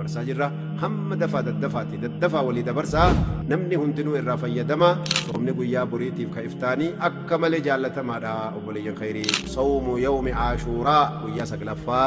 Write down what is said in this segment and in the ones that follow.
dabarsaa jirra hamma daddafaa walii dabarsaa namni hundinuu irraa fayyadama soomni guyyaa boriitiif ka iftaanii akka malee jaallatamaadha obboleeyyan khayrii sawmu yawmi ashuuraa guyyaa saglaffaa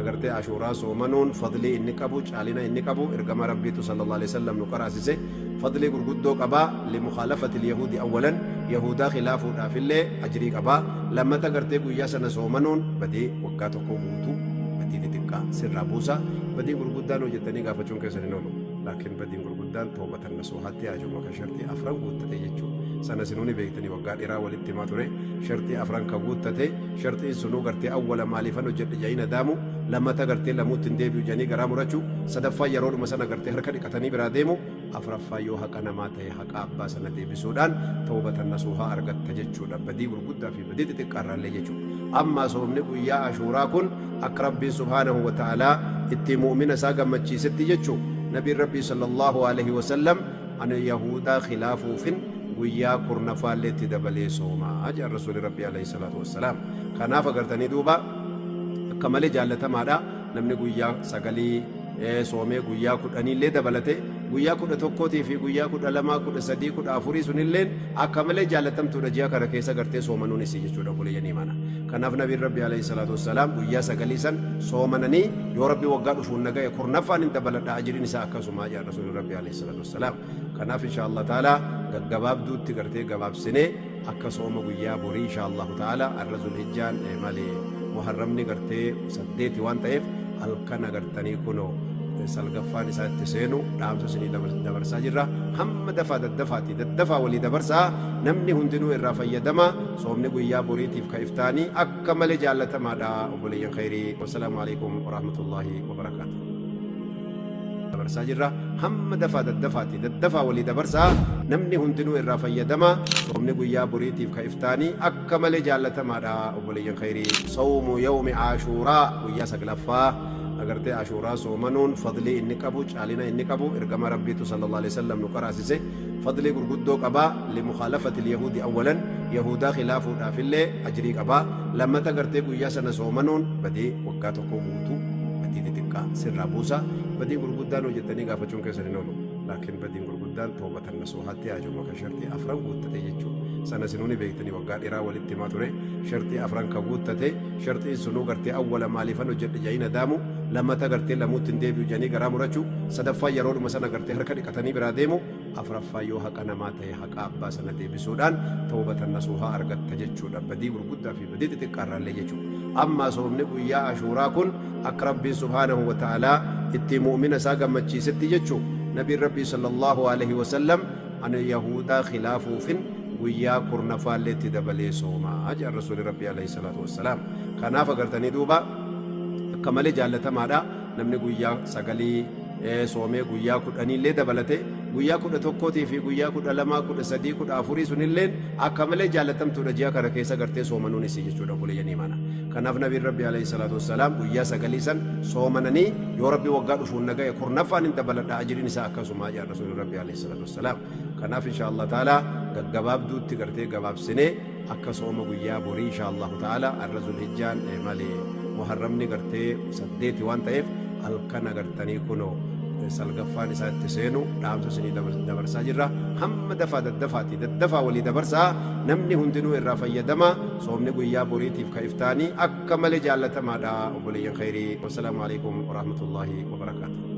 agartee ashuuraa soomanuun fadlii inni qabu caalina inni qabu ergama rabbiitu sallallahu alaihi wasallam nu qaraasise fadlii gurguddoo qabaa limukhalafati alyahudi awwalan yahudaa khilaafuudhaafillee ajrii qabaa lammata agartee guyyaa sana soomanuun badii waggaa tokko guutuu badii xixiqqaa sirraa buusa badii gurguddaan hojjettanii gaafachuun keessan hin oolu laakiin badiin gurguddaan toobatan nasuuhatti ajuma ka shartii afran guuttate jechuudha sana sinuuni beektanii waggaa dheeraa walitti himaa ture shartii afran ka guuttate shartiin sunuu gartee awwala maaliifan hojjedhe ja'iina daamu lammata gartee lamuutti hin deebi'u janii garaa murachuu sadaffaa yeroodhuma sana gartee harka dhiqatanii biraa deemu afraffaa yoo haqa namaa ta'e haqa abbaa sana deebisuudhaan toobatan nasuuhaa argatta jechuudha badii gurguddaa fi badii xixiqqaarraallee jechuudha amma soomni guyyaa ashuuraa kun akka rabbiin subhaanahu wa ta'aalaa itti mu'mina isaa gammachiisetti jechuu nabiin rabbii sallallahu alaihi wasallam an yahudaa khilaafuufin guyyaa kurnafaalleetti dabalee soomaa jedha rasuuli rabbii alaihi salaatu wassalaam kanaaf agartanii duuba akka malee jaallatamaadha namni guyyaa sagalii soomee guyyaa kudhaniillee dabalate guyyaa 11 fi guyyaa 12 13 14 sunilleen akka malee jaallatamtuudha ji'a kana keessa gartee soomanuun isii jechuudha buleeyanii mana kanaaf nabiin rabbii alayhi salaatu wassalaam guyyaa sagalii san soomananii yoo rabbii waggaa dhufuun nagaya kurnaffaan hin dabaladha ajiriin isaa akkasuma jedha rasuulli rabbii alayhi salaatu wassalaam kanaaf inshaallah ta'ala gaggabaabduutti gartee gabaabsinee akka sooma guyyaa borii inshaallah ta'ala arra zulhijjaan malee muharramni gartee 8 waan ta'eef halkan agartanii kunoo salgaffaan isaa itti seenu dhaamsa isinii dabarsaa jirra hamma daddafaa walii dabarsaa namni hundinuu irraa fayyadama soomni guyyaa boriitiif ka iftaanii akka malee jaallatamaadha obboleeyyan khayrii wassalaamu alaikum warahmatullaahi wabarakaatu dabarsaa jirra hamma daddafaa walii dabarsaa namni hundinuu irraa fayyadama soomni guyyaa boriitiif ka iftaanii akka malee jaallatamaadha obboleeyyan khayrii sawmu yawmi ashuuraa guyyaa saglaffaa agartee ashuuraa soomanuun fadlii inni qabu caalina inni qabu ergama rabbiitu sallallahu alaihi wasallam nu qaraasise fadlii gurguddoo qabaa limukhalafati alyahudi awwalan yahudaa khilaafuudhaafillee ajrii qabaa lammata agartee guyyaa sana soomanuun badii waggaa tokko guutuu badii xixiqqaa sirraa buusa badii gurguddaan hojjettanii gaafachuun keessan hin oolu laakiin badiin gurguddaan toobatan nasuuhatti ajuma ka shartii afran guuttate jechuudha sana sinuuni beektanii waggaa dheeraa walitti himaa ture shartii afran ka guuttate shartiin sunuu gartee awwala maaliifan hojjedhe ja'iina daamu lammata gartee lamuutti hin deebi'u janii garaa murachuu sadaffaa yeroodhuma sana gartee harka dhiqatanii biraa deemu afraffaa yoo haqa namaa ta'e haqa abbaa sana deebisuudhaan toobatan nasuuhaa argatta jechuudha badii gurguddaa fi badii xixiqqaarraallee jechuudha amma soomni guyyaa ashuuraa kun akka rabbiin subhaanahu wa ta'aalaa itti mu'mina isaa gammachiisetti jechuu nabiin rabbii sallallahu alaihi wasallam an yahudaa khilaafuufin guyyaa kurnafaalleetti dabalee soomaa jedha rasuuli rabbii alayhi salaatu wassalaam kanaaf agartanii duuba akka malee jaallatamaadha namni guyyaa sagalii soomee guyyaa kudhaniillee dabalate guyyaa 11 fi guyyaa 12 13 14 sunilleen akka malee jaallatamtuudha ji'a kana keessa gartee soomanuun isii jechuudha buleeyanii mana kanaaf nabiin rabbii alayhi salaatu wassalaam guyyaa sagalii san soomananii yoo rabbii waggaa dhufuun nagaya kurnaffaan hin dabaladha ajiriin isaa akkasuma jedha rasuulli rabbii alayhi salaatu wassalaam kanaaf inshaallah ta'ala gaggabaabduutti gartee gabaabsinee akka sooma guyyaa borii inshaallah ta'ala arra zulhijjaan malee muharramni gartee 8 waan ta'eef halkan agartanii kunoo salgaffaan isaa itti seenu dhaamsa isinii dabarsaa jirra hamma daddafaa walii dabarsaa namni hundinuu irraa fayyadama soomni guyyaa boriitiif ka iftaanii akka malee jaallatamaadha obboleeyyan khayrii wassalaamu alaikum warahmatullaahi wabarakaatu